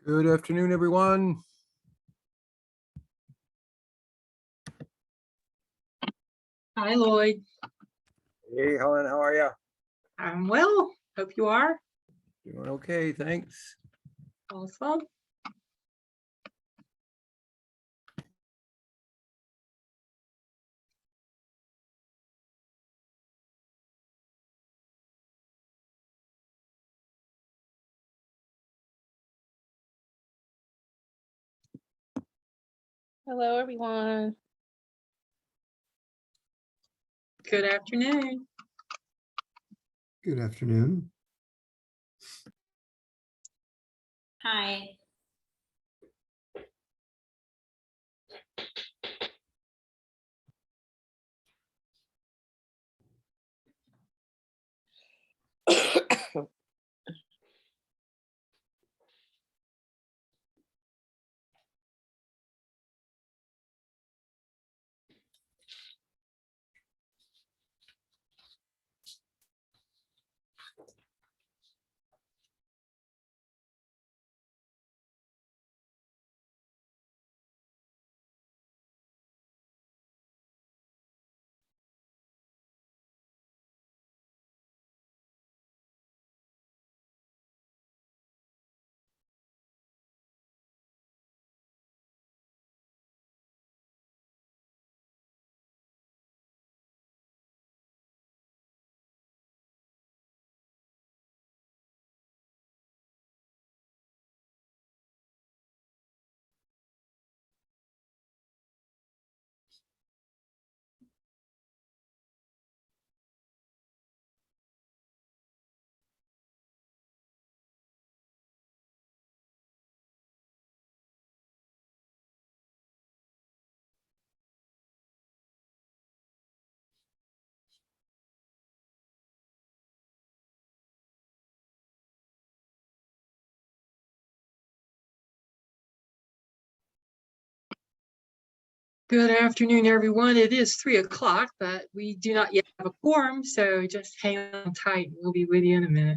Good afternoon, everyone. Hi, Lloyd. Hey, Helen, how are you? I'm well. Hope you are. Doing okay, thanks. Awesome. Hello, everyone. Good afternoon. Good afternoon. Hi. Good afternoon, everyone. It is 3 o'clock, but we do not yet have a quorum, so just hang on tight. We'll be with you in a minute.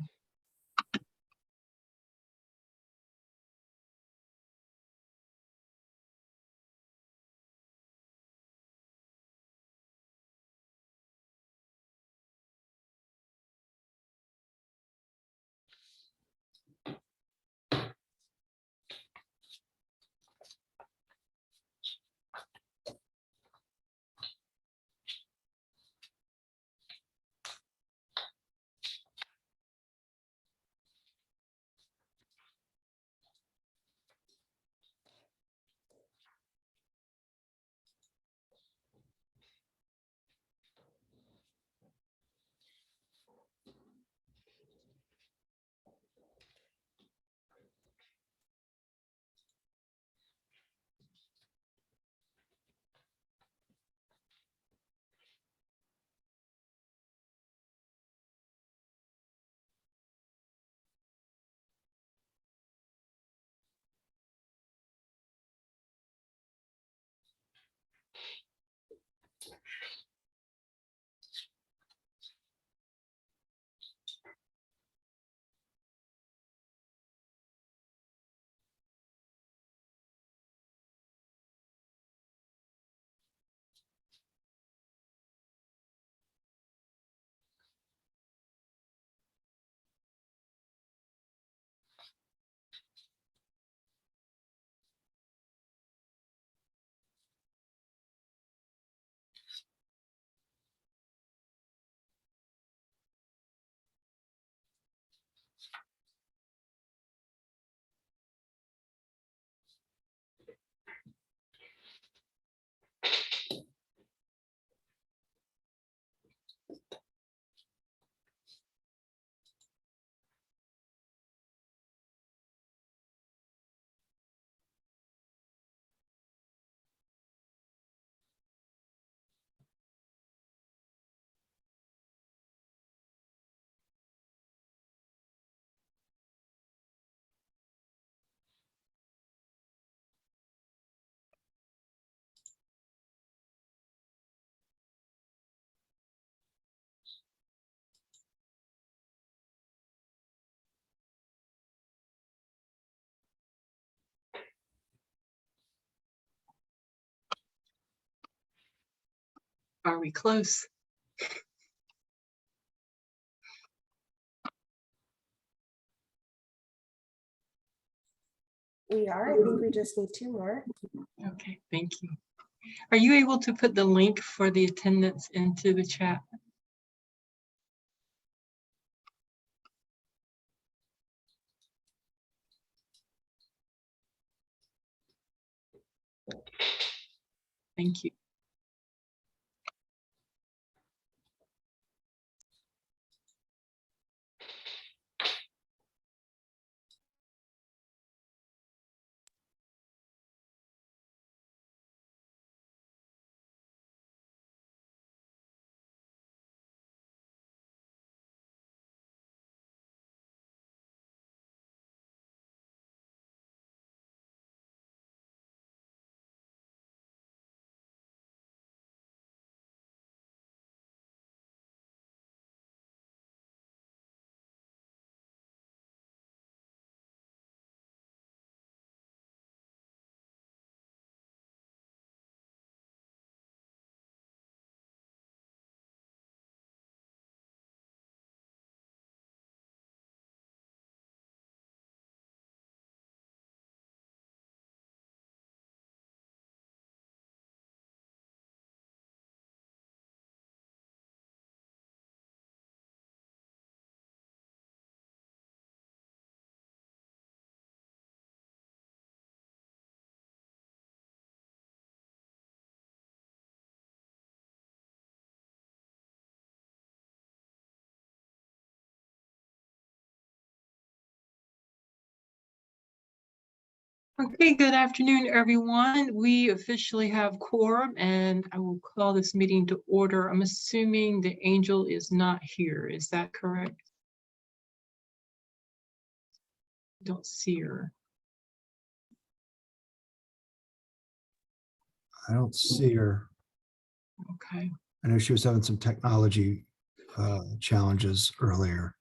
Are we close? We are. I think we just need 2 more. Okay, thank you. Are you able to put the link for the attendance into the chat? Thank you. Okay, good afternoon, everyone. We officially have quorum and I will call this meeting to order. I'm assuming the angel is not here. Is that correct? Don't see her. I don't see her. Okay. I know she was having some technology challenges earlier.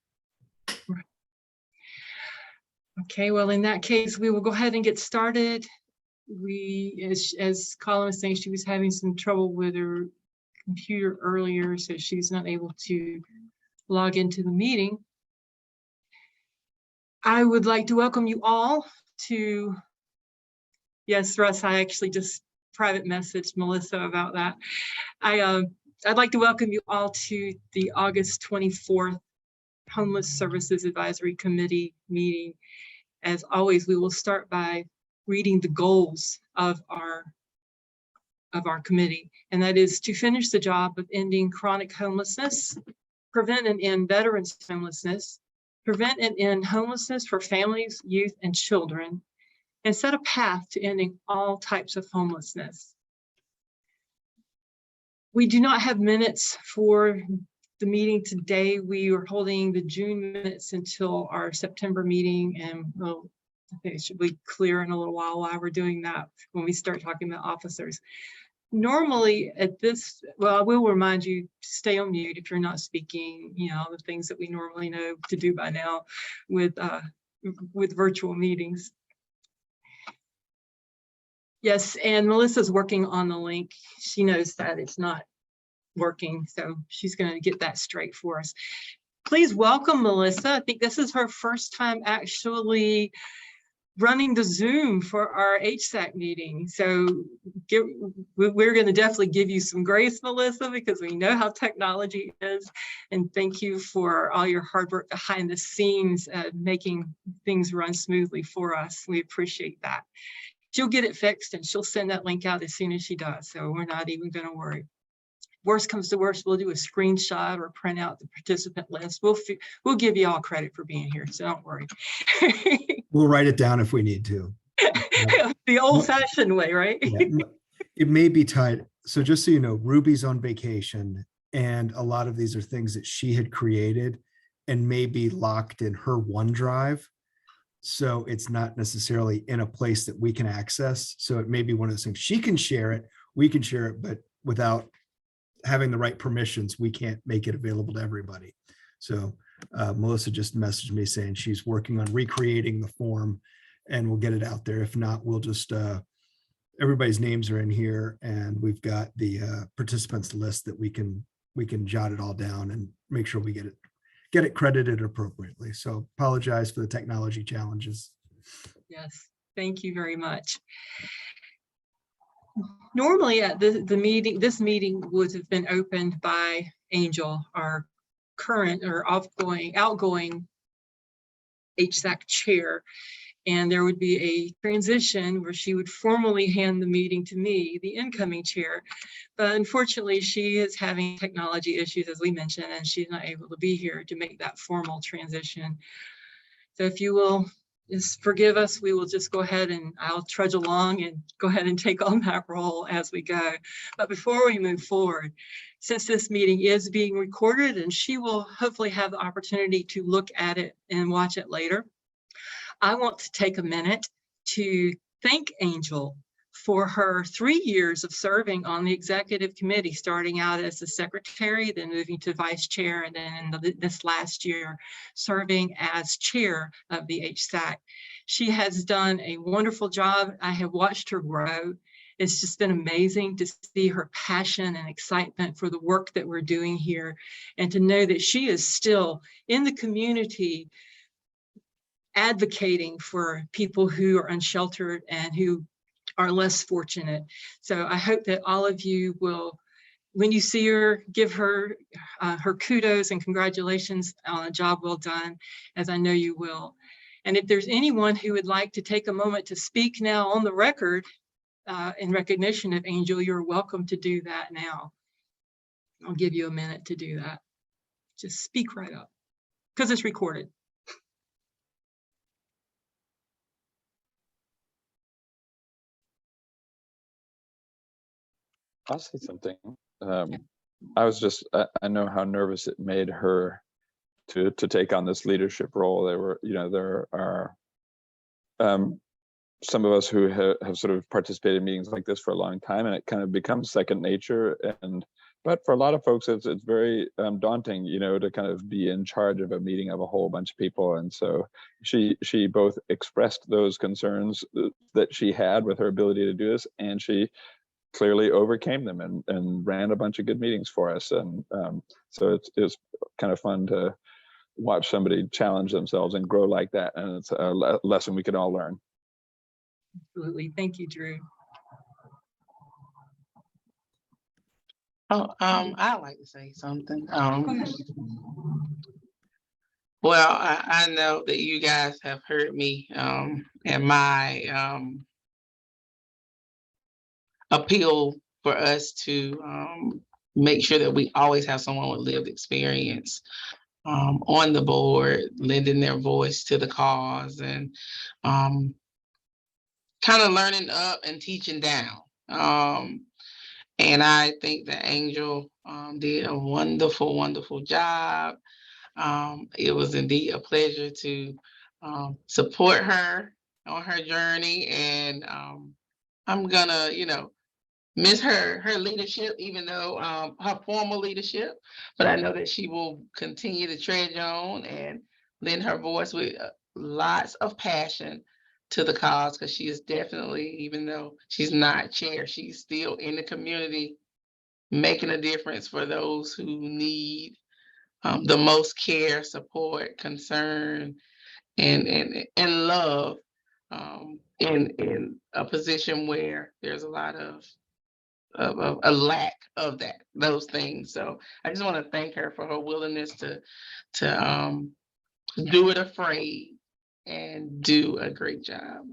Okay, well, in that case, we will go ahead and get started. As Colin was saying, she was having some trouble with her computer earlier, so she's not able to log into the meeting. I would like to welcome you all to, yes, Russ, I actually just private messaged Melissa about that. I'd like to welcome you all to the August 24th Homeless Services Advisory Committee meeting. As always, we will start by reading the goals of our committee, and that is to finish the job of ending chronic homelessness, prevent and end veterans homelessness, prevent and end homelessness for families, youth, and children, and set a path to ending all types of homelessness. We do not have minutes for the meeting today. We are holding the June minutes until our September meeting, and we'll, I think it should be clear in a little while why we're doing that when we start talking about officers. Normally at this, well, I will remind you to stay on mute if you're not speaking, you know, the things that we normally know to do by now with virtual meetings. Yes, and Melissa's working on the link. She knows that it's not working, so she's going to get that straight for us. Please welcome Melissa. I think this is her first time actually running the Zoom for our HSAC meeting. So we're going to definitely give you some grace, Melissa, because we know how technology is. And thank you for all your hard work behind the scenes, making things run smoothly for us. We appreciate that. She'll get it fixed and she'll send that link out as soon as she does. So we're not even going to worry. Worst comes to worst, we'll do a screenshot or print out the participant list. We'll give you all credit for being here, so don't worry. We'll write it down if we need to. The old-fashioned way, right? Yeah, it may be tied. So just so you know, Ruby's on vacation, and a lot of these are things that she had created and may be locked in her OneDrive. So it's not necessarily in a place that we can access. So it may be one of those things. She can share it, we can share it, but without having the right permissions, we can't make it available to everybody. So Melissa just messaged me saying she's working on recreating the form and we'll get it out there. If not, we'll just everybody's names are in here, and we've got the participants list that we can jot it all down and make sure we get it credited appropriately. So apologize for the technology challenges. Yes, thank you very much. Normally at the meeting, this meeting would have been opened by Angel, our current or outgoing HSAC chair. And there would be a transition where she would formally hand the meeting to me, the incoming chair. But unfortunately, she is having technology issues, as we mentioned, and she's not able to be here to make that formal transition. So if you will just forgive us, we will just go ahead and I'll trudge along and go ahead and take on that role as we go. But before we move forward, since this meeting is being recorded and she will hopefully have the opportunity to look at it and watch it later, I want to take a minute to thank Angel for her 3 years of serving on the executive committee, starting out as the secretary, then moving to vice chair, and then this last year serving as chair of the HSAC. She has done a wonderful job. I have watched her grow. It's just been amazing to see her passion and excitement for the work that we're doing here, and to know that she is still in the community advocating for people who are unsheltered and who are less fortunate. So I hope that all of you will, when you see her, give her her kudos and congratulations on a job well done, as I know you will. And if there's anyone who would like to take a moment to speak now on the record in recognition of Angel, you're welcome to do that now. I'll give you a minute to do that. Just speak right up, because it's recorded. I'll say something. I know how nervous it made her to take on this leadership role. There are some of us who have sort of participated in meetings like this for a long time, and it kind of becomes second nature. But for a lot of folks, it's very daunting, to kind of be in charge of a meeting of a whole bunch of people. And so she both expressed those concerns that she had with her ability to do this, and she clearly overcame them and ran a bunch of good meetings for us. And so it's kind of fun to watch somebody challenge themselves and grow like that. And it's a lesson we can all learn. Absolutely. Thank you, Drew. I'd like to say something. Go ahead. Well, I know that you guys have heard me and my appeal for us to make sure that we always have someone with lived experience on the board, lending their voice to the cause, and kind of learning up and teaching down. And I think that Angel did a wonderful, wonderful job. It was indeed a pleasure to support her on her journey, and I'm gonna, miss her leadership, even though her formal leadership, but I know that she will continue to tread on and lend her voice with lots of passion to the cause, because she is definitely, even though she's not chair, she's still in the community making a difference for those who need the most care, support, concern, and love in a position where there's a lot of a lack of those things. So I just want to thank her for her willingness to do it afraid and do a great job.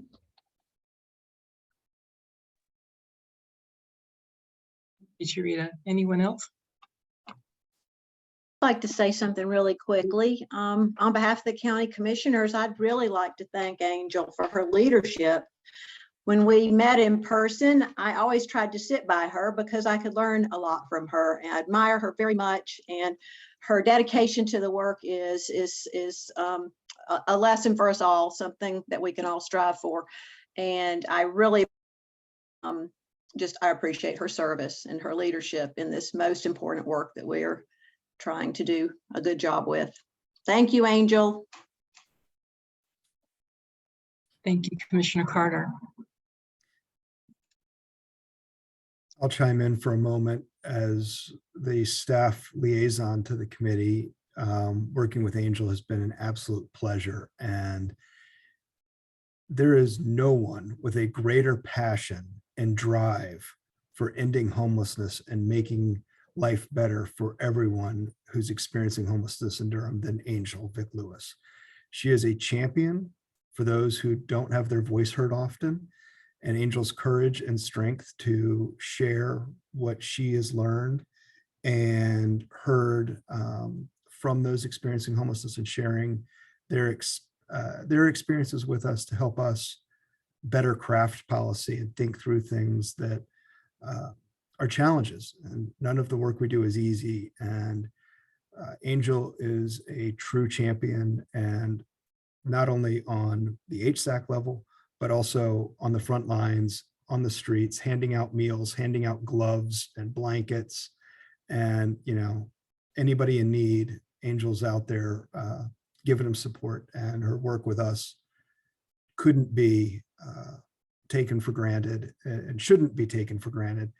Sharita, anyone else? I'd like to say something really quickly. On behalf of the county commissioners, I'd really like to thank Angel for her leadership. When we met in person, I always tried to sit by her because I could learn a lot from her, and I admire her very much. And her dedication to the work is a lesson for us all, something that we can all strive for. And I really I appreciate her service and her leadership in this most important work that we're trying to do a good job with. Thank you, Angel. Thank you, Commissioner Carter. I'll chime in for a moment as the staff liaison to the committee. Working with Angel has been an absolute pleasure, and there is no one with a greater passion and drive for ending homelessness and making life better for everyone who's experiencing homelessness in Durham than Angel Vic Lewis. She is a champion for those who don't have their voice heard often, and Angel's courage and strength to share what she has learned and heard from those experiencing homelessness and sharing their experiences with us to help us better craft policy and think through things that are challenges. And none of the work we do is easy. And Angel is a true champion, and not only on the HSAC level, but also on the front lines, on the streets, handing out meals, handing out gloves and blankets. And, you know, anybody in need, Angel's out there giving them support, and her work with us couldn't be taken for granted and shouldn't be taken for granted.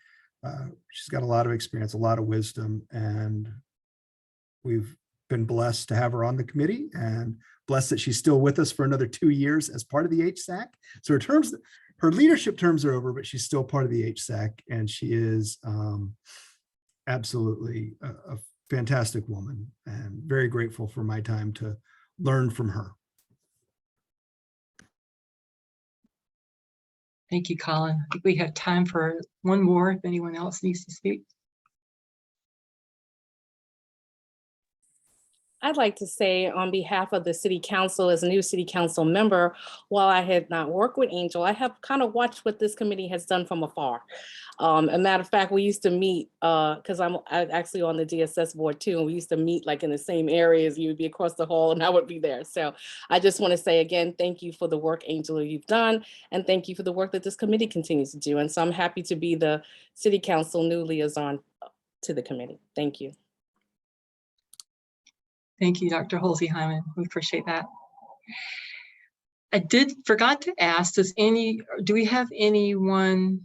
She's got a lot of experience, a lot of wisdom, and we've been blessed to have her on the committee, and blessed that she's still with us for another 2 years as part of the HSAC. So her leadership terms are over, but she's still part of the HSAC, and she is absolutely a fantastic woman, and very grateful for my time to learn from her. Thank you, Colin. I think we have time for one more if anyone else needs to speak. I'd like to say on behalf of the city council, as a new city council member, while I had not worked with Angel, I have kind of watched what this committee has done from afar. A matter of fact, we used to meet, because I'm actually on the DSS board too, and we used to meet like in the same areas. You would be across the hall and I would be there. So I just want to say again, thank you for the work, Angel, you've done, and thank you for the work that this committee continues to do. And so I'm happy to be the city council new liaison to the committee. Thank you. Thank you, Dr. Holsey-Hyman. We appreciate that. I forgot to ask, do we have anyone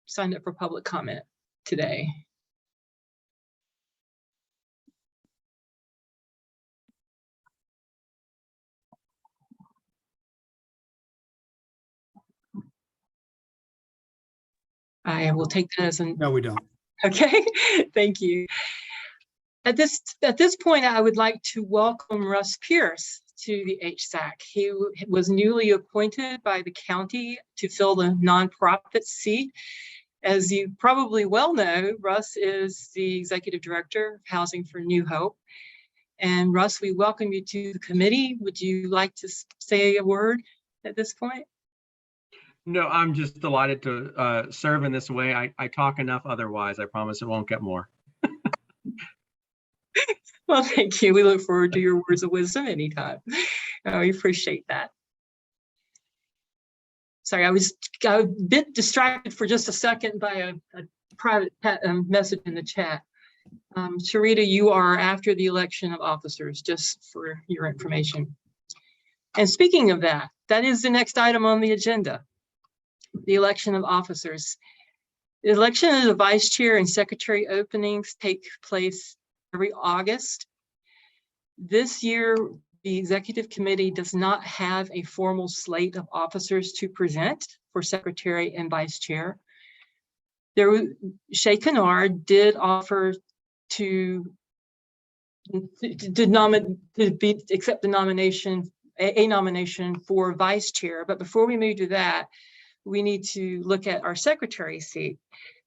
signed up for public comment today? I will take that as an. No, we don't. Okay, thank you. At this point, I would like to welcome Russ Pierce to the HSAC. He was newly appointed by the county to fill the nonprofit seat. As you probably well know, Russ is the Executive Director of Housing for New Hope. And Russ, we welcome you to the committee. Would you like to say a word at this point? No, I'm just delighted to serve in this way. I talk enough otherwise. I promise it won't get more. Well, thank you. We look forward to your words of wisdom anytime. We appreciate that. Sorry, I was a bit distracted for just a second by a private message in the chat. Sharita, you are after the election of officers, just for your information. And speaking of that, that is the next item on the agenda, the election of officers. The election of the vice chair and secretary openings take place every August. This year, the executive committee does not have a formal slate of officers to present for secretary and vice chair. Shay Kennard did offer to accept the nomination, a nomination for vice chair. But before we move to that, we need to look at our secretary seat.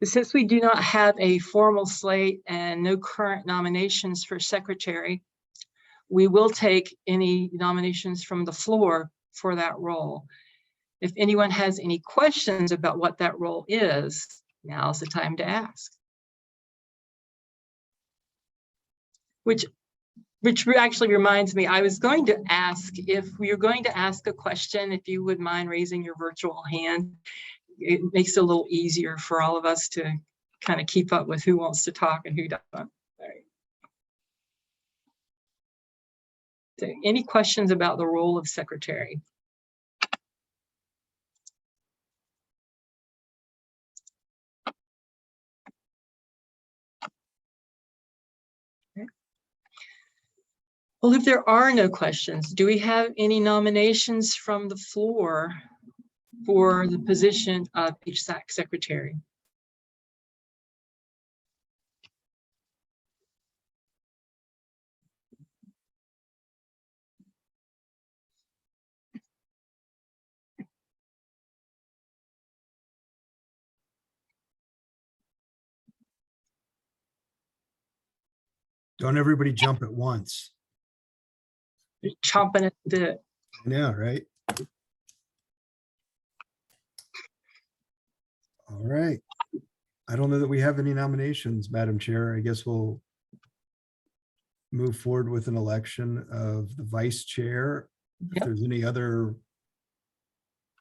Since we do not have a formal slate and no current nominations for secretary, we will take any nominations from the floor for that role. If anyone has any questions about what that role is, now's the time to ask. Which actually reminds me, I was going to ask, if you're going to ask a question, if you would mind raising your virtual hand. It makes it a little easier for all of us to kind of keep up with who wants to talk and who doesn't. All right. So any questions about the role of secretary? Well, if there are no questions, do we have any nominations from the floor for the position of HSAC secretary? Don't everybody jump at once. Chomping at the bit. Yeah, right. All right. I don't know that we have any nominations, Madam Chair. I guess we'll move forward with an election of the vice chair. If Yep. there's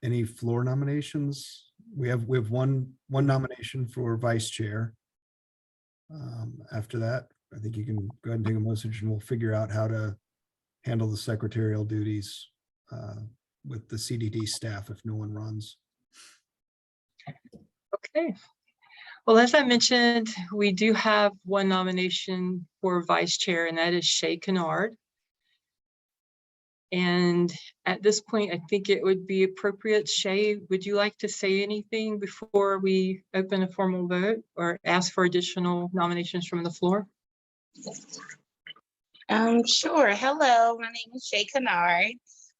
any floor nominations, we have one nomination for vice chair. After that, I think you can go ahead and take a message and we'll figure out how to handle the secretarial duties with the CDD staff if no one runs. Okay. Well, as I mentioned, we do have one nomination for vice chair, and that is Shay Kennard. And at this point, I think it would be appropriate. Shay, would you like to say anything before we open a formal vote or ask for additional nominations from the floor? Sure. Hello, my name is Shay Kennard.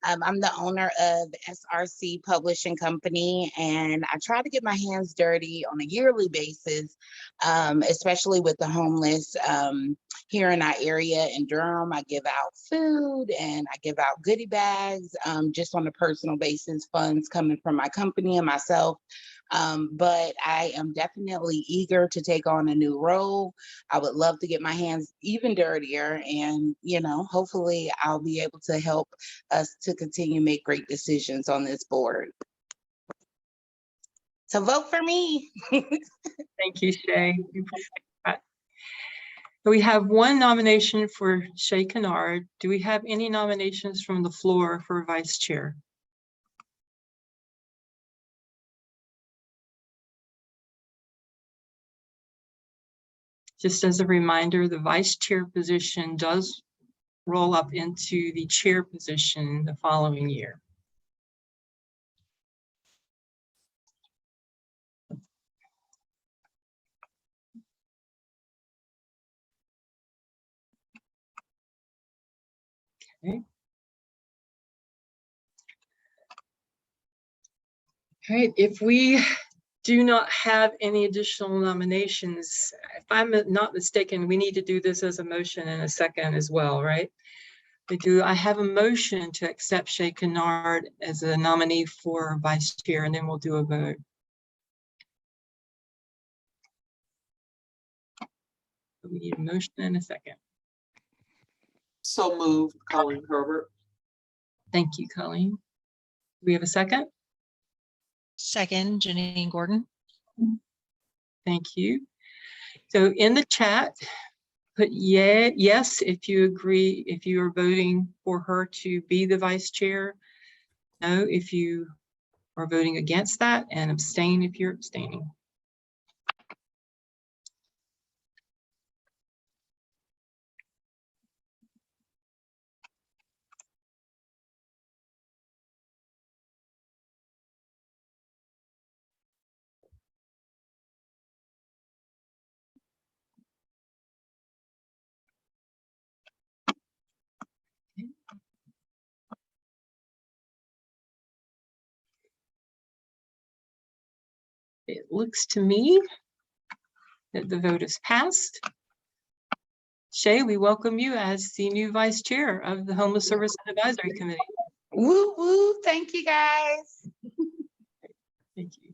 I'm the owner of SRC Publishing Company, and I try to get my hands dirty on a yearly basis, especially with the homeless here in our area in Durham. I give out food and I give out goodie bags, just on a personal basis, funds coming from my company and myself. But I am definitely eager to take on a new role. I would love to get my hands even dirtier, and hopefully I'll be able to help us to continue to make great decisions on this board. So vote for me. Thank you, Shay. We appreciate that. We have one nomination for Shay Kennard. Do we have any nominations from the floor for vice chair? Just as a reminder, the vice chair position does roll up into the chair position the following year. Okay. All right, if we do not have any additional nominations, if I'm not mistaken, we need to do this as a motion and a second as well, right? I have a motion to accept Shay Kennard as a nominee for vice chair, and then we'll do a vote. We need a motion and a second. So moved, Colleen Herbert. Thank you, Colleen. Do we have a second? Second, Janine Gordon. Thank you. So in the chat, put yes if you agree, if you are voting for her to be the vice chair. No if you are voting against that, and abstain if you're abstaining. It looks to me that the vote is passed. Shay, we welcome you as the new vice chair of the Homeless Service Advisory Committee. Woo woo! Thank you, guys. Thank you.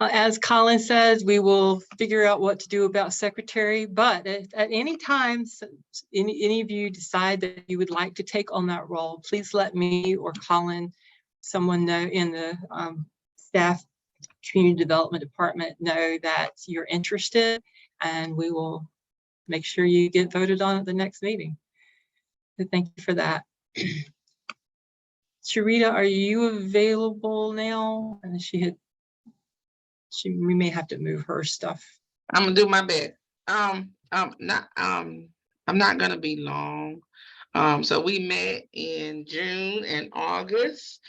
As Colin says, we will figure out what to do about secretary, but at any time, any of you decide that you would like to take on that role, please let me or Colin, someone know in the staff community development department know that you're interested, and we will make sure you get voted on at the next meeting. So thank you for that. Sharita, are you available now? And we may have to move her stuff. I'm gonna do my best. I'm not gonna be long. So we met in June and August.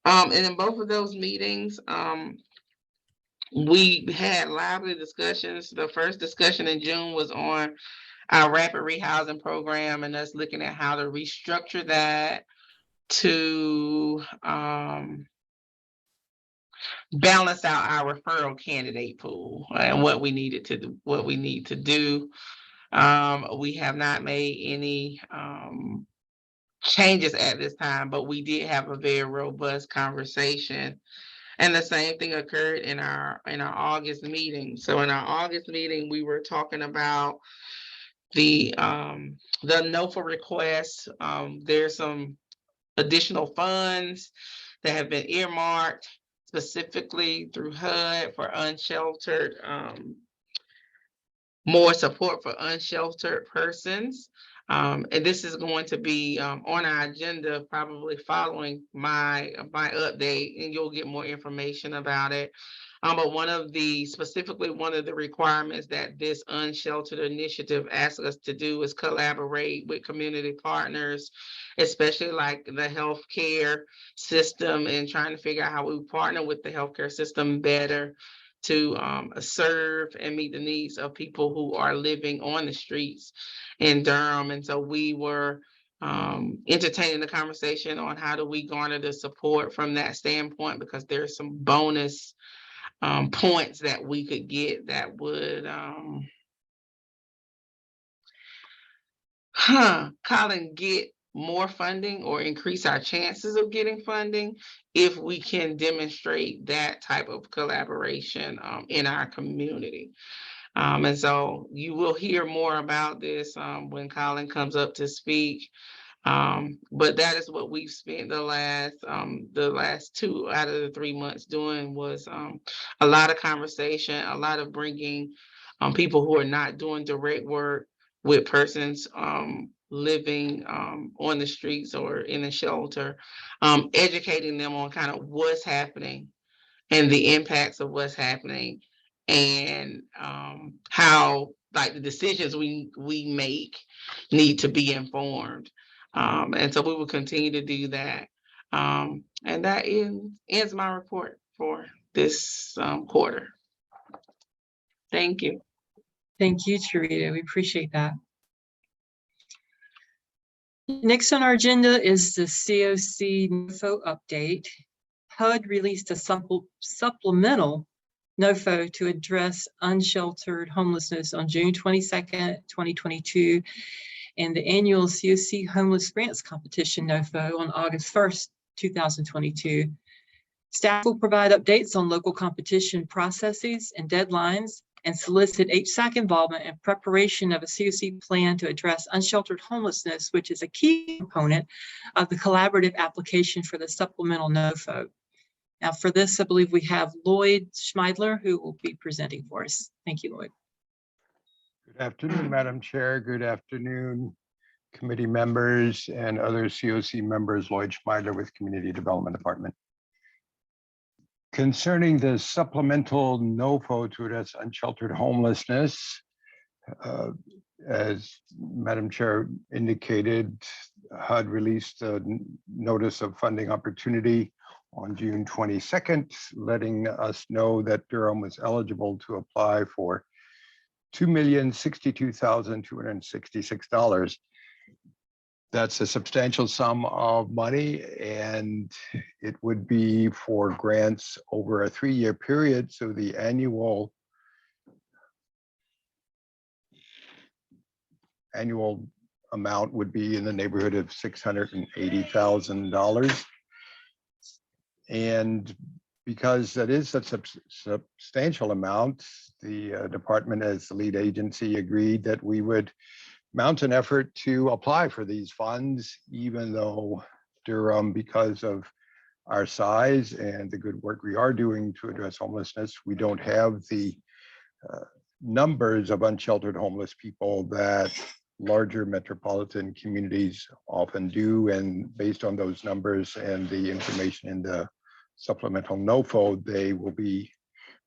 And in both of those meetings, we had lively discussions. The first discussion in June was on our rapid rehousing program and us looking at how to restructure that to balance out our referral candidate pool and what we needed to do, what we need to do. We have not made any changes at this time, but we did have a very robust conversation. And the same thing occurred in our August meeting. So in our August meeting, we were talking about the NOFA request. There's some additional funds that have been earmarked specifically through HUD for unsheltered, more support for unsheltered persons. And this is going to be on our agenda probably following my update, and you'll get more information about it. But specifically one of the requirements that this unsheltered initiative asks us to do is collaborate with community partners, especially like the healthcare system, and trying to figure out how we partner with the healthcare system better to serve and meet the needs of people who are living on the streets in Durham. And so we were entertaining the conversation on how do we garner the support from that standpoint, because there's some bonus points that we could get that would Colin, get more funding or increase our chances of getting funding if we can demonstrate that type of collaboration in our community. And so you will hear more about this when Colin comes up to speak. But that is what we've spent the last 2 out of the 3 months doing, was a lot of conversation, a lot of bringing people who are not doing direct work with persons living on the streets or in a shelter, educating them on kind of what's happening and the impacts of what's happening, and how like the decisions we make need to be informed. And so we will continue to do that. And that ends my report for this quarter. Thank you. Thank you, Charita. We appreciate that. Next on our agenda is the COC NOFO update. HUD released a supplemental NOFO to address unsheltered homelessness on June 22nd, 2022, and the annual COC Homeless Grants Competition NOFO on August 1st, 2022. Staff will provide updates on local competition processes and deadlines, and solicit HSAC involvement in preparation of a COC plan to address unsheltered homelessness, which is a key component of the collaborative application for the supplemental NOFO. Now for this, I believe we have Lloyd Schmeidler who will be presenting for us. Thank you, Lloyd. Good afternoon, Madam Chair. Good afternoon, committee members and other COC members. Lloyd Schmeidler with Community Development Department. Concerning the supplemental NOFO to address unsheltered homelessness, as Madam Chair indicated, HUD released a notice of funding opportunity on June 22nd, letting us know that Durham was eligible to apply for $2,062,266. That's a substantial sum of money, and it would be for grants over a 3-year period. So the annual amount would be in the neighborhood of $680,000. And because that is such a substantial amount, the department, as the lead agency, agreed that we would mount an effort to apply for these funds, even though Durham, because of our size and the good work we are doing to address homelessness, we don't have the numbers of unsheltered homeless people that larger metropolitan communities often do. And based on those numbers and the information in the supplemental NOFO, they will be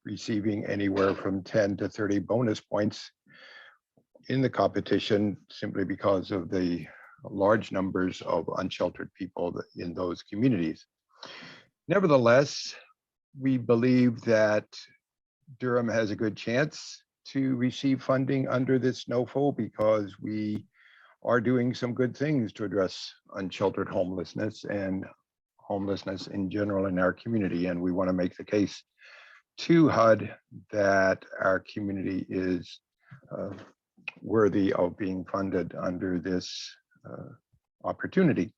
receiving anywhere from 10 to 30 bonus points in the competition simply because of the large numbers of unsheltered people in those communities. Nevertheless, we believe that Durham has a good chance to receive funding under this NOFO because we are doing some good things to address unsheltered homelessness and homelessness in general in our community. And we want to make the case to HUD that our community is worthy of being funded under this opportunity.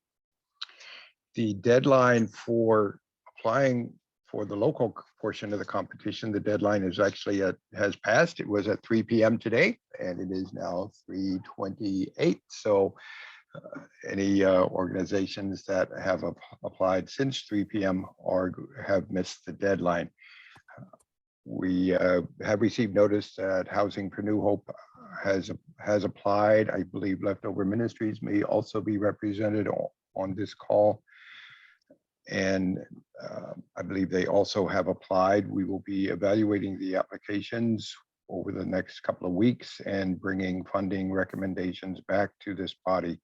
The deadline for applying for the local portion of the competition, the deadline is actually has passed. It was at 3 p.m. today, and it is now 3:28. So any organizations that have applied since 3 p.m. have missed the deadline. We have received notice that Housing for New Hope has applied. I believe Leftover Ministries may also be represented on this call. And I believe they also have applied. We will be evaluating the applications over the next couple of weeks and bringing funding recommendations back to this body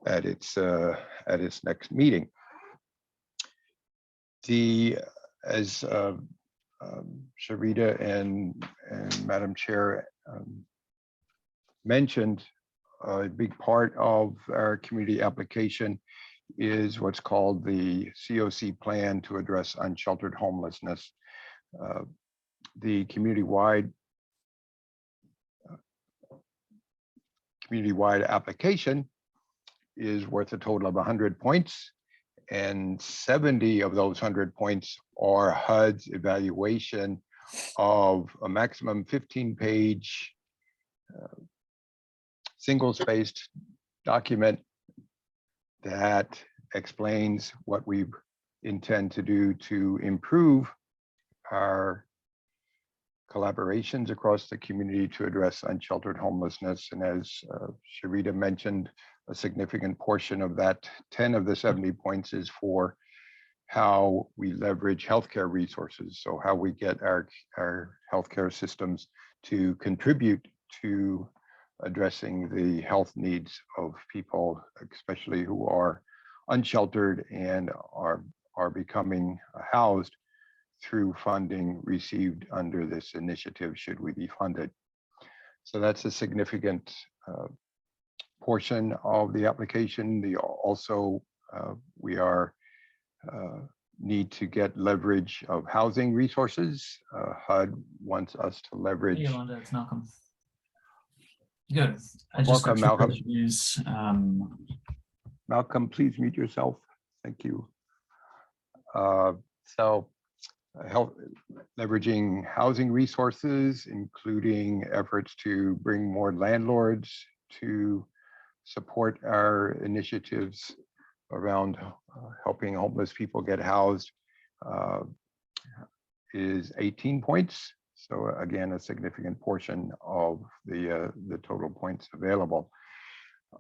at its next meeting. As Sharita and Madam Chair mentioned, a big part of our community application is what's called the COC plan to address unsheltered homelessness. The community-wide application is worth a total of 100 points, and 70 of those 100 points are HUD's evaluation of a maximum 15-page single-spaced document that explains what we intend to do to improve our collaborations across the community to address unsheltered homelessness. And as Sharita mentioned, a significant portion of that 10 of the 70 points is for how we leverage healthcare resources. So how we get our healthcare systems to contribute to addressing the health needs of people, especially who are unsheltered and are becoming housed through funding received under this initiative, should we be funded. So that's a significant portion of the application. We need to get leverage of housing resources. HUD wants us to leverage. Hey, Yolanda, it's Malcolm. Good. I just Welcome, got Malcolm. news. Malcolm, please mute yourself. Thank you. Leveraging housing resources, including efforts to bring more landlords to support our initiatives around helping homeless people get housed, is 18 points. So again, a significant portion of the total points available.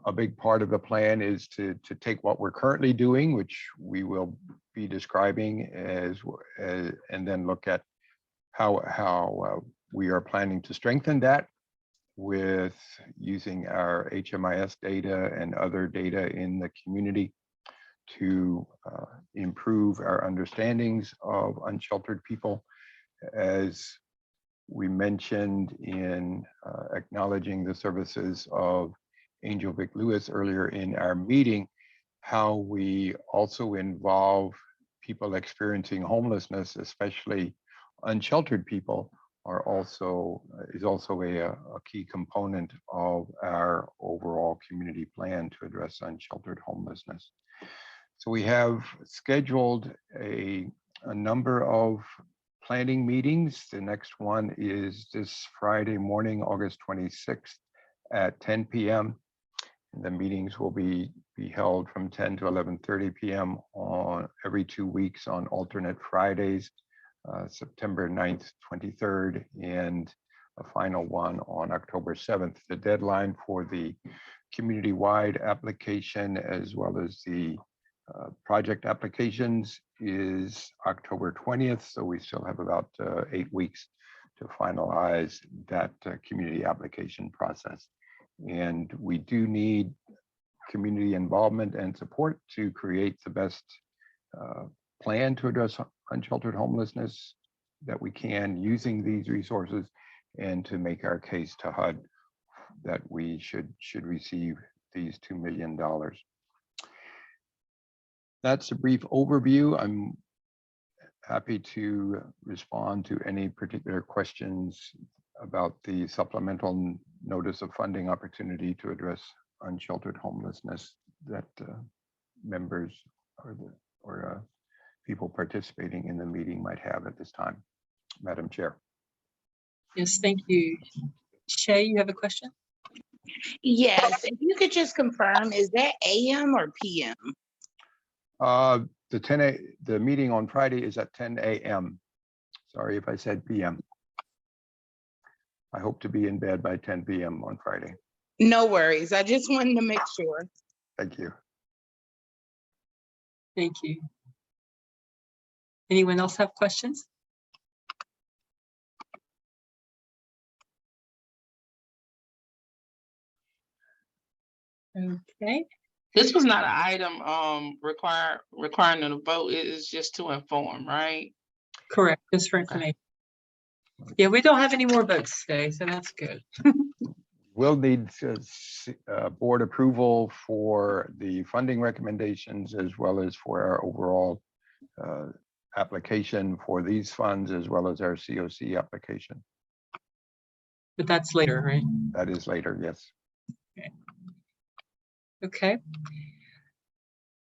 A big part of the plan is to take what we're currently doing, which we will be describing and then look at how we are planning to strengthen that with using our HMIS data and other data in the community to improve our understandings of unsheltered people. As we mentioned in acknowledging the services of Angel Vic Lewis earlier in our meeting, how we also involve people experiencing homelessness, especially unsheltered people, is also a key component of our overall community plan to address unsheltered homelessness. So we have scheduled a number of planning meetings. The next one is this Friday morning, August 26th at 10 p.m. The meetings will be held from 10 to 11:30 p.m. on every 2 weeks on alternate Fridays, September 9th, 23rd, and a final one on October 7th. The deadline for the community-wide application as well as the project applications is October 20th. So we still have about 8 weeks to finalize that community application process. And we do need community involvement and support to create the best plan to address unsheltered homelessness that we can using these resources, and to make our case to HUD that we should receive these $2 million. That's a brief overview. I'm happy to respond to any particular questions about the supplemental notice of funding opportunity to address unsheltered homelessness that members or people participating in the meeting might have at this time. Madam Chair. Yes, thank you. Shay, you have a question? Yes, if you could just confirm, is that AM or PM? The meeting on Friday is at 10 a.m. Sorry if I said PM. I hope to be in bed by 10 p.m. on Friday. No worries. I just wanted to make sure. Thank you. Thank you. Anyone else have questions? Okay. This was not an item requiring a vote. It is just to inform, right? Correct, just for information. Yeah, we don't have any more votes today, so that's good. We'll need board approval for the funding recommendations, as well as for our overall application for these funds, as well as our COC application. But that's later, right? That is later, yes. Okay.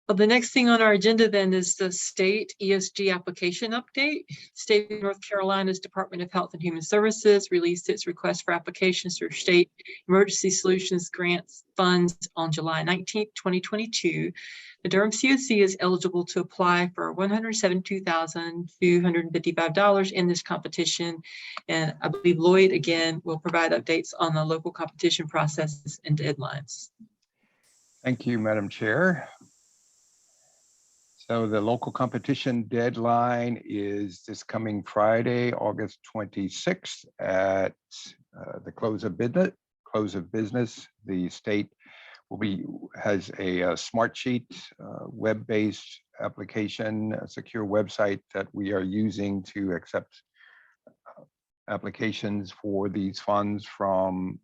Well, the next thing on our agenda then is the state ESG application update. State of North Carolina's Department of Health and Human Services released its request for applications through State Emergency Solutions Grants Funds on July 19th, 2022. The Durham COC is eligible to apply for $172,255 in this competition. And I believe Lloyd again will provide updates on the local competition processes and deadlines. Thank you, Madam Chair. So the local competition deadline is this coming Friday, August 26th at the close of business. The state has a smart sheet, web-based application, a secure website that we are using to accept applications for these funds from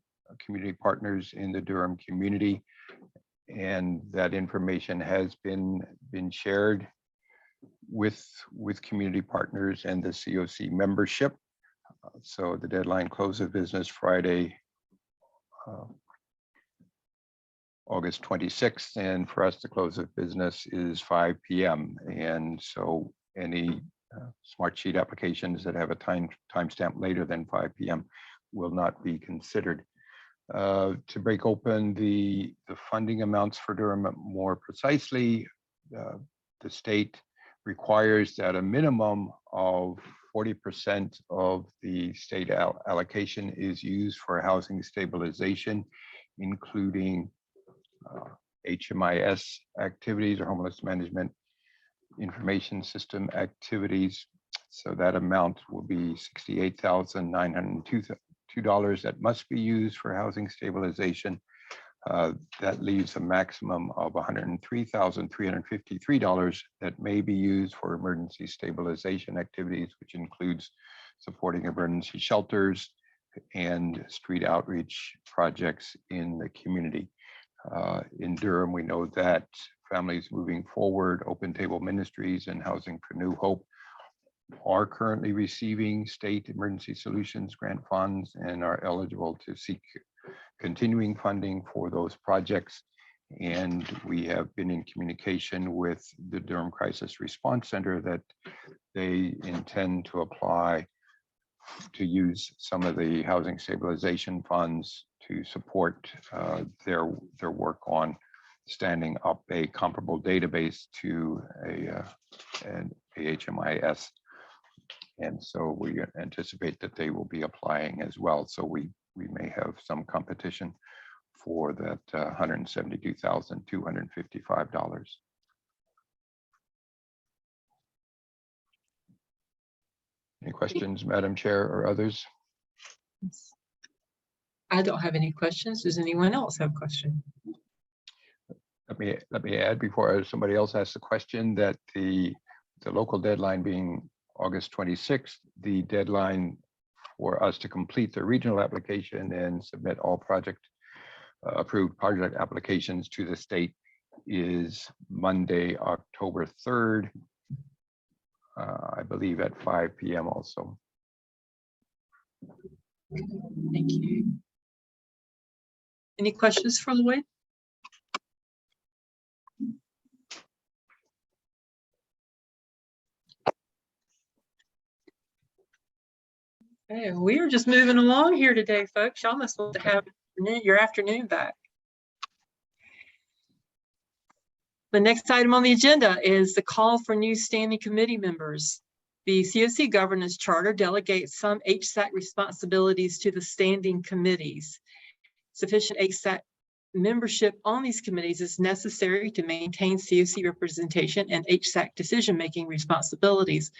community partners in the Durham community. And that information has been shared with community partners and the COC membership. So the deadline close of business Friday, August 26th, and for us to close of business is 5 p.m. And so any smart sheet applications that have a timestamp later than 5 p.m. will not be considered. To break open the funding amounts for Durham more precisely, the state requires that a minimum of 40% of the state allocation is used for housing stabilization, including HMIS activities or homeless management information system activities. So that amount will be $68,902 that must be used for housing stabilization. That leaves a maximum of $103,353 that may be used for emergency stabilization activities, which includes supporting emergency shelters and street outreach projects in the community. In Durham, we know that Families Moving Forward, Open Table Ministries, and Housing for New Hope are currently receiving state emergency solutions grant funds and are eligible to seek continuing funding for those projects. And we have been in communication with the Durham Crisis Response Center that they intend to apply to use some of the housing stabilization funds to support their work on standing up a comparable database to an HMIS. And so we anticipate that they will be applying as well. So we may have some competition for that $172,255. Any questions, Madam Chair or others? I don't have any questions. Does anyone else have a question? Let me add before somebody else asks the question that the local deadline being August 26th, the deadline for us to complete the regional application and submit all approved project applications to the state is Monday, October 3rd, I believe at 5 p.m. also. Thank you. Any questions for Lloyd? Okay, we are just moving along here today, folks. Y'all must want to have your afternoon back. The next item on the agenda is the call for new standing committee members. The COC governance charter delegates some HSAC responsibilities to the standing committees. Sufficient HSAC membership on these committees is necessary to maintain COC representation and HSAC decision-making responsibilities.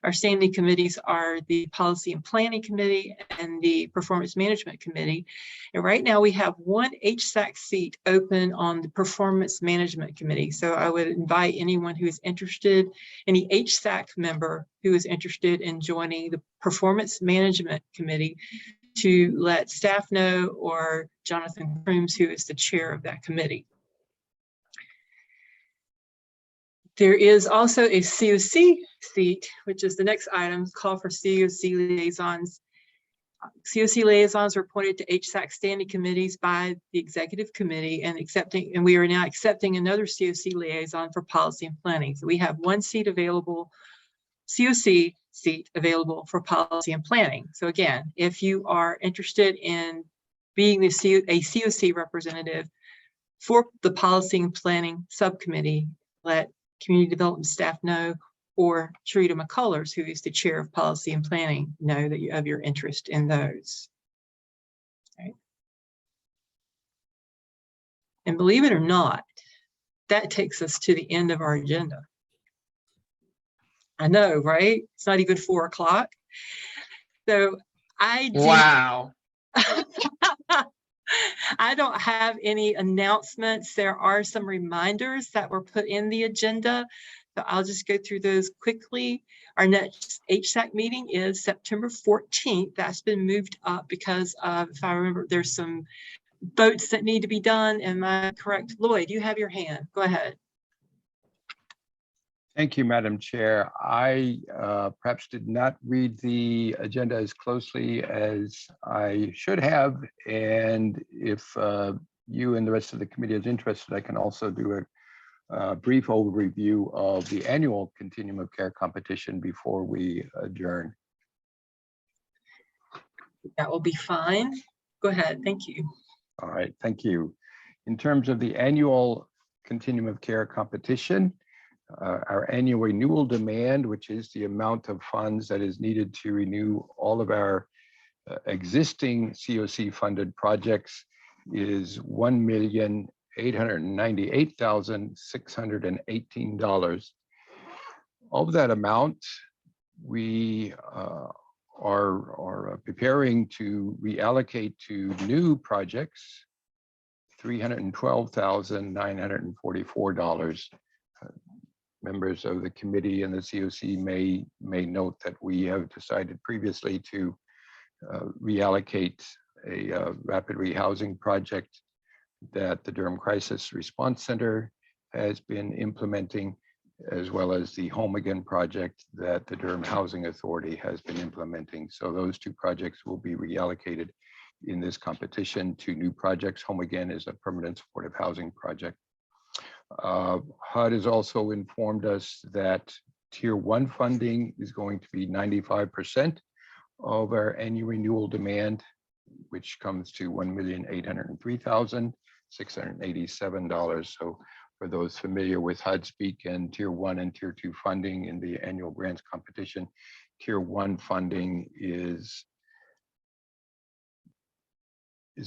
Our standing committees are the Policy and Planning Committee and the Performance Management Committee. And right now we have one HSAC seat open on the Performance Management Committee. So I would invite anyone who is interested, any HSAC member who is interested in joining the Performance Management Committee, to let staff know, or Jonathan Crooms, who is the chair of that committee. There is also a COC seat, which is the next item, call for COC liaisons. COC liaisons are appointed to HSAC standing committees by the executive committee and we are now accepting another COC liaison for policy and planning. So we have one seat available, COC seat available for policy and planning. So again, if you are interested in being a COC representative for the policy and planning subcommittee, let community development staff know, or Sharita McCullers, who is the chair of policy and planning, know that you have your interest in those. Right. And believe it or not, that takes us to the end of our agenda. I know, right? It's not even 4 o'clock. So Wow. I don't have any announcements. There are some reminders that were put in the agenda, so I'll just go through those quickly. Our next HSAC meeting is September 14th. That's been moved up because of, if I remember, there's some votes that need to be done. Am I correct? Lloyd, you have your hand. Go ahead. Thank you, Madam Chair. I perhaps did not read the agenda as closely as I should have. And if you and the rest of the committee is interested, I can also do a brief overview of the annual Continuum of Care competition before we adjourn. That will be fine. Go ahead. Thank you. All right, thank you. In terms of the annual Continuum of Care competition, our annual renewal demand, which is the amount of funds that is needed to renew all of our existing COC funded projects, is $1,898,618. Of that amount, we are preparing to reallocate to new projects $312,944. Members of the committee and the COC may note that we have decided previously to reallocate a rapid rehousing project that the Durham Crisis Response Center has been implementing, as well as the Home Again project that the Durham Housing Authority has been implementing. So those two projects will be reallocated in this competition to new projects. Home Again is a permanent supportive housing project. HUD has also informed us that Tier 1 funding is going to be 95% of our annual renewal demand, which comes to $1,803,687. So for those familiar with HUD speak and Tier 1 and Tier 2 funding in the annual grants competition, Tier 1 funding is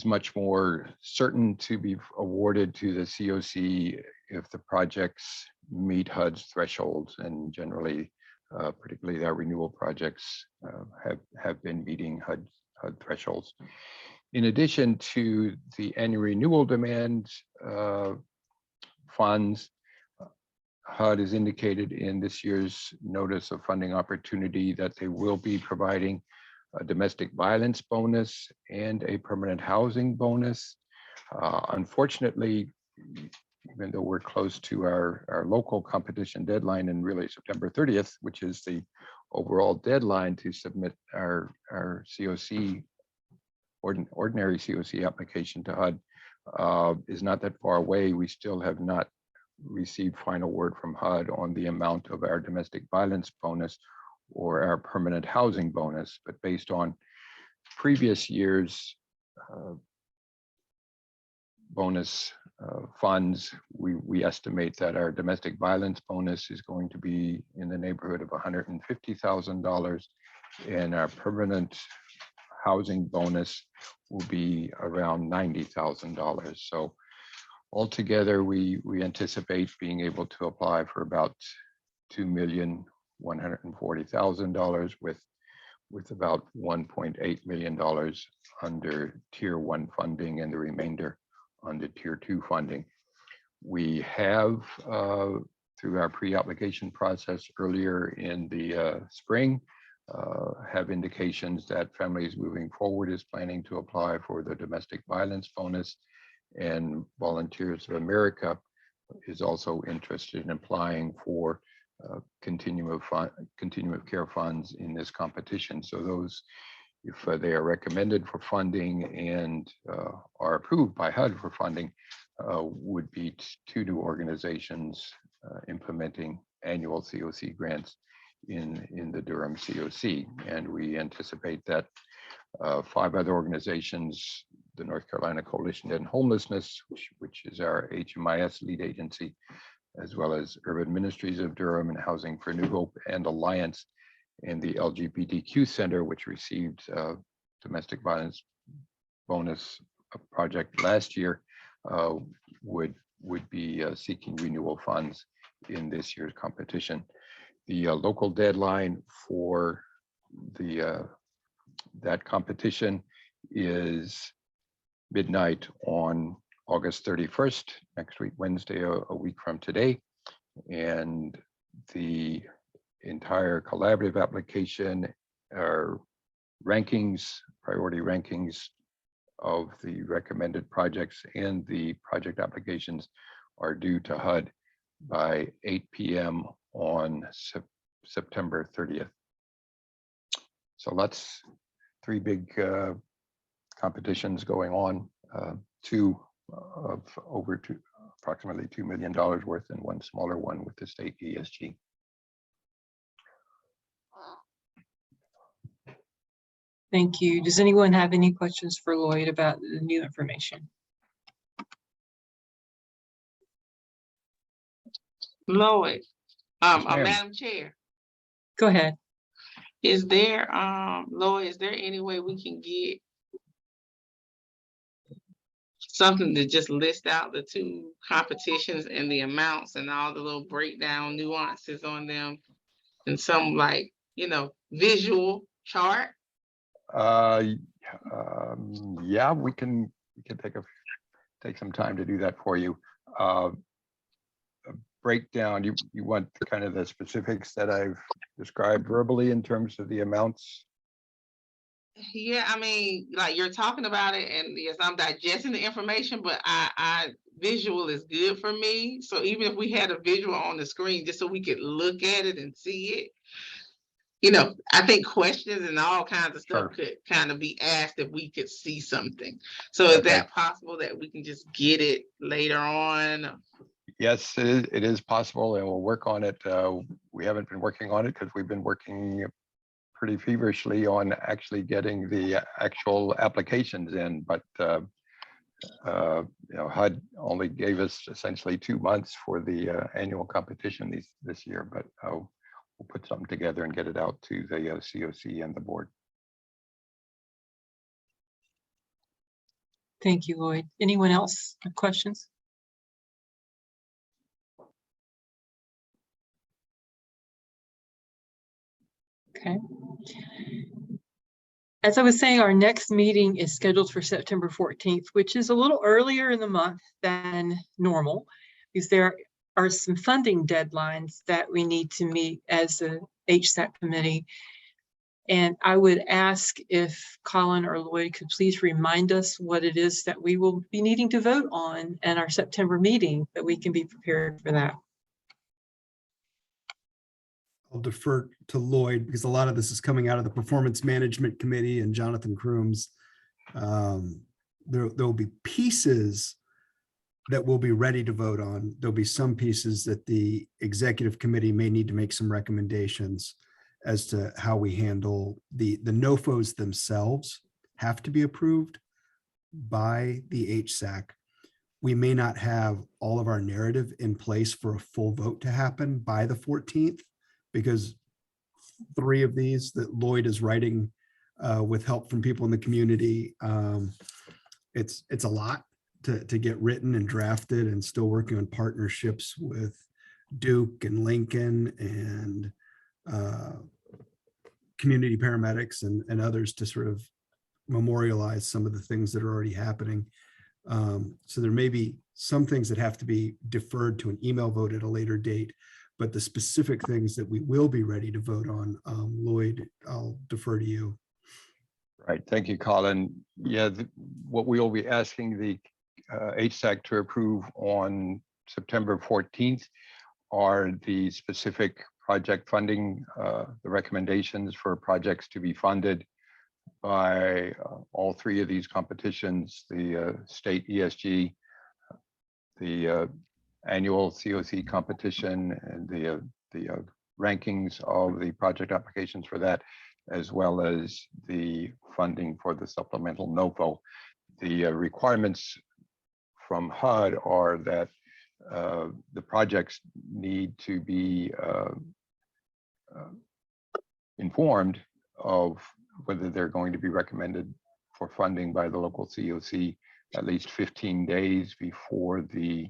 much more certain to be awarded to the COC if the projects meet HUD's thresholds, and generally, particularly our renewal projects have been meeting HUD thresholds. In addition to the annual renewal demand funds, HUD has indicated in this year's notice of funding opportunity that they will be providing a domestic violence bonus and a permanent housing bonus. Unfortunately, even though we're close to our local competition deadline and really September 30th, which is the overall deadline to submit our COC, ordinary COC application to HUD, is not that far away. We still have not received final word from HUD on the amount of our domestic violence bonus or our permanent housing bonus, but based on previous years' bonus funds, we estimate that our domestic violence bonus is going to be in the neighborhood of $150,000, and our permanent housing bonus will be around $90,000. So altogether, we anticipate being able to apply for about $2,140,000 with about $1.8 million under Tier 1 funding and the remainder under Tier 2 funding. We have, through our pre-application process earlier in the spring, have indications that Families Moving Forward is planning to apply for the domestic violence bonus, and Volunteers of America is also interested in applying for continuum of care funds in this competition. So those, if they are recommended for funding and are approved by HUD for funding, would be two new organizations implementing annual COC grants in the Durham COC. And we anticipate that 5 other organizations, the North Carolina Coalition to End Homelessness, which is our HMIS lead agency, as well as Urban Ministries of Durham and Housing for New Hope and Alliance, and the LGBTQ Center, which received domestic violence bonus project last year, would be seeking renewal funds in this year's competition. The local deadline for that competition is midnight on August 31st, next week, Wednesday, a week from today. And the entire collaborative application, rankings, priority rankings of the recommended projects and the project applications are due to HUD by 8 p.m. on September 30th. So that's 3 big competitions going on, 2 of approximately $2 million worth, and 1 smaller one with the state ESG. Thank you. Does anyone have any questions for Lloyd about the new information? Lloyd, Yes, ma'am. Madam Chair, Go ahead. is there, Lloyd, is there any way we can get something to just list out the 2 competitions and the amounts and all the little breakdown nuances on them in some, like, visual chart? Yeah, we can take some time to do that for you. A breakdown, you want kind of the specifics that I've described verbally in terms of the amounts? Yeah, I mean, like, you're talking about it, and yes, I'm digesting the information, but I visual is good for me. So even if we had a visual on the screen, just so we could look at it and see it, I think questions and all kinds of stuff could kind of be asked if we could see something. So is that possible that we can just get it later on? Yes, it is possible, and we'll work on it. We haven't been working on it because we've been working pretty feverishly on actually getting the actual applications in, but HUD only gave us essentially 2 months for the annual competition this year, but we'll put something together and get it out to the COC and the board. Thank you, Lloyd. Anyone else have questions? Okay. As I was saying, our next meeting is scheduled for September 14th, which is a little earlier in the month than normal, because there are some funding deadlines that we need to meet as a HSAC committee. And I would ask if Colin or Lloyd could please remind us what it is that we will be needing to vote on at our September meeting, that we can be prepared for that. I'll defer to Lloyd because a lot of this is coming out of the Performance Management Committee and Jonathan Crooms. There will be pieces that we'll be ready to vote on. There'll be some pieces that the executive committee may need to make some recommendations as to how we handle the NOFOs themselves have to be approved by the HSAC. We may not have all of our narrative in place for a full vote to happen by the 14th, because 3 of these that Lloyd is writing with help from people in the community, it's a lot to get written and drafted, and still working on partnerships with Duke and Lincoln and community paramedics and others to sort of memorialize some of the things that are already happening. So there may be some things that have to be deferred to an email vote at a later date, but the specific things that we will be ready to vote on, Lloyd, I'll defer to you. Right, thank you, Colin. Yeah, what we will be asking the HSAC to approve on September 14th are the specific project funding, the recommendations for projects to be funded by all 3 of these competitions, the state ESG, the annual COC competition, and the rankings of the project applications for that, as well as the funding for the supplemental NOFO. The requirements from HUD are that the projects need to be informed of whether they're going to be recommended for funding by the local COC at least 15 days before the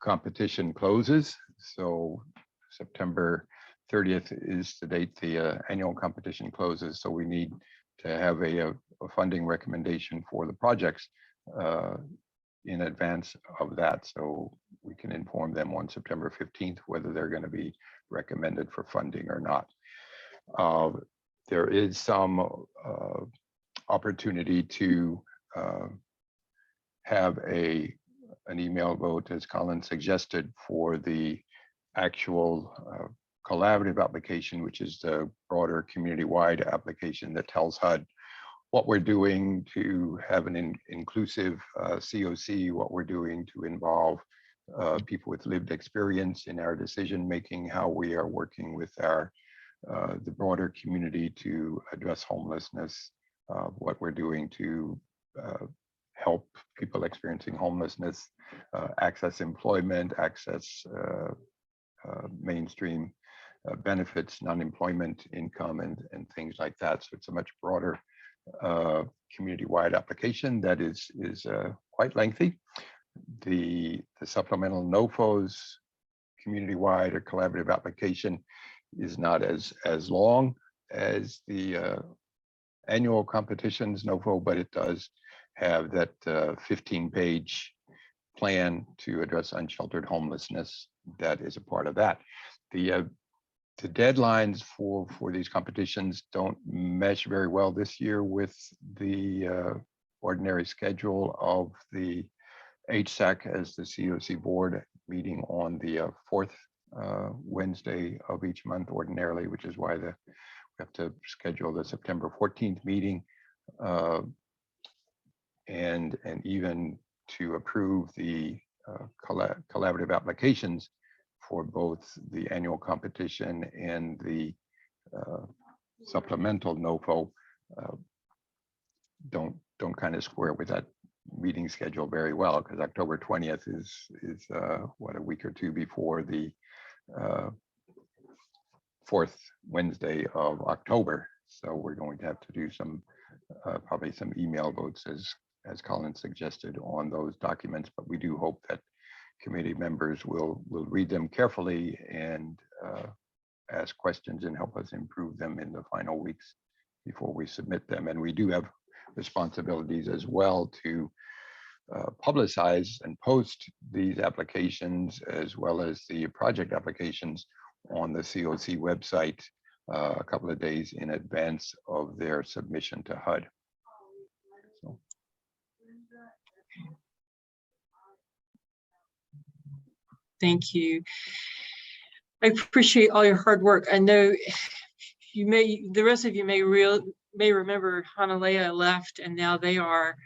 competition closes. So September 30th is the date the annual competition closes. So we need to have a funding recommendation for the projects in advance of that, so we can inform them on September 15th whether they're going to be recommended for funding or not. There is some opportunity to have an email vote, as Colin suggested, for the actual collaborative application, which is the broader community-wide application that tells HUD what we're doing to have an inclusive COC, what we're doing to involve people with lived experience in our decision-making, how we are working with our the broader community to address homelessness, what we're doing to help people experiencing homelessness access employment, access mainstream benefits, non-employment income, and things like that. So it's a much broader community-wide application that is quite lengthy. The supplemental NOFOs community-wide or collaborative application is not as long as the annual competitions NOFO, but it does have that 15-page plan to address unsheltered homelessness that is a part of that. The deadlines for these competitions don't mesh very well this year with the ordinary schedule of the HSAC as the COC board meeting on the 4th Wednesday of each month ordinarily, which is why we have to schedule the September 14th meeting, and even to approve the collaborative applications for both the annual competition and the supplemental NOFO don't kind of square with that meeting schedule very well, because October 20th is what, a week or two before the 4th Wednesday of October. So we're going to have to do some probably some email votes as Colin suggested on those documents, but we do hope that committee members will read them carefully and ask questions and help us improve them in the final weeks before we submit them. And we do have responsibilities as well to publicize and post these applications as well as the project applications on the COC website a couple of days in advance of their submission to HUD. So. Thank you. I appreciate all your hard work. I know the rest of you may remember Hanalea left, and now they are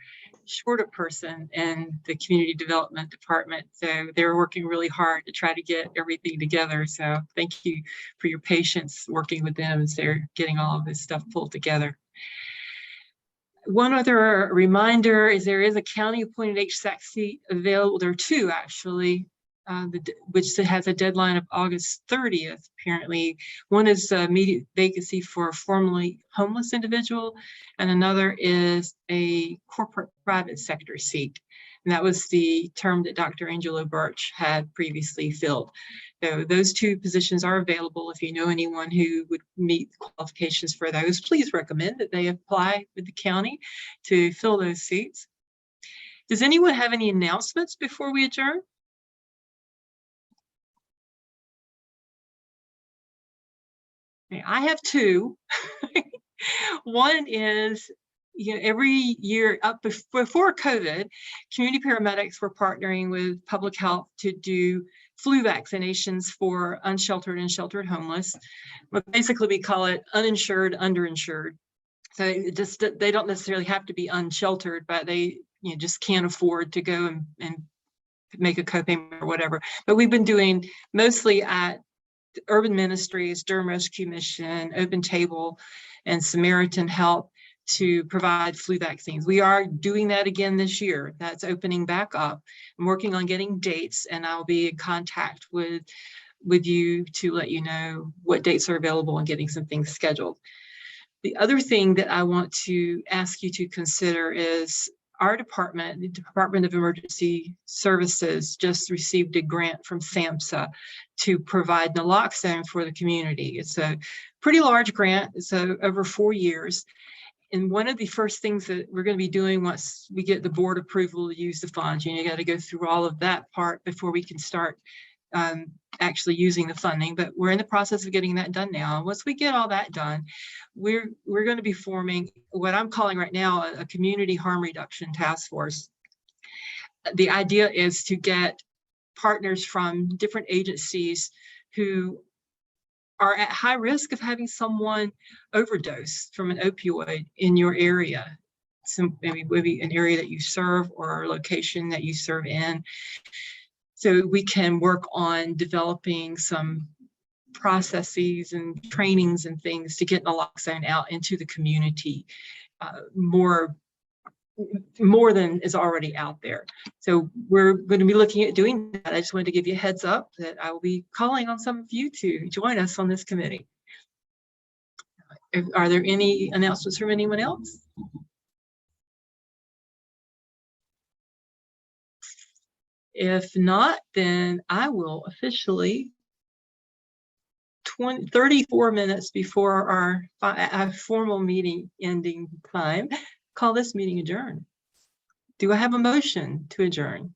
short a person in the community development department. So they're working really hard to try to get everything together. So thank you for your patience working with them as they're getting all of this stuff pulled together. One other reminder is there is a county appointed HSAC seat available. There are two actually, which has a deadline of August 30th, apparently. One is a immediate vacancy for a formerly homeless individual, and another is a corporate private sector seat. And that was the term that Dr. Angelo Birch had previously filled. So those two positions are available. If you know anyone who would meet the qualifications for those, please recommend that they apply with the county to fill those seats. Does anyone have any announcements before we adjourn? I have two. One is, every year before COVID, community paramedics were partnering with public health to do flu vaccinations for unsheltered and sheltered homeless. But basically, we call it uninsured, underinsured. So they don't necessarily have to be unsheltered, but they just can't afford to go and make a copayment or whatever. But we've been doing mostly at Urban Ministries, Durham Rescue Mission, Open Table, and Samaritan Help to provide flu vaccines. We are doing that again this year. That's opening back up. I'm working on getting dates, and I'll be in contact with you to let you know what dates are available and getting some things scheduled. The other thing that I want to ask you to consider is our department, the Department of Emergency Services, just received a grant from SAMHSA to provide naloxone for the community. It's a pretty large grant. It's over 4 years. And one of the first things that we're going to be doing once we get the board approval to use the funds, you got to go through all of that part before we can start actually using the funding, but we're in the process of getting that done now. Once we get all that done, we're going to be forming what I'm calling right now a community harm reduction task force. The idea is to get partners from different agencies who are at high risk of having someone overdose from an opioid in your area. Maybe an area that you serve or a location that you serve in. So we can work on developing some processes and trainings and things to get naloxone out into the community more than is already out there. So we're going to be looking at doing that. I just wanted to give you a heads up that I will be calling on some of you to join us on this committee. Are there any announcements from anyone else? If not, then I will officially 34 minutes before our formal meeting ending time, call this meeting adjourned. Do I have a motion to adjourn?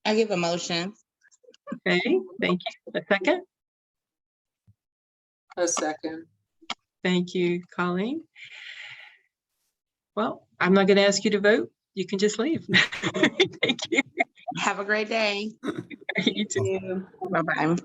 I give a motion. Okay, thank you. A second? A second. Thank you, Colleen. Well, I'm not going to ask you to vote. You can just leave. Thank you. Have a great day. You too. Bye-bye.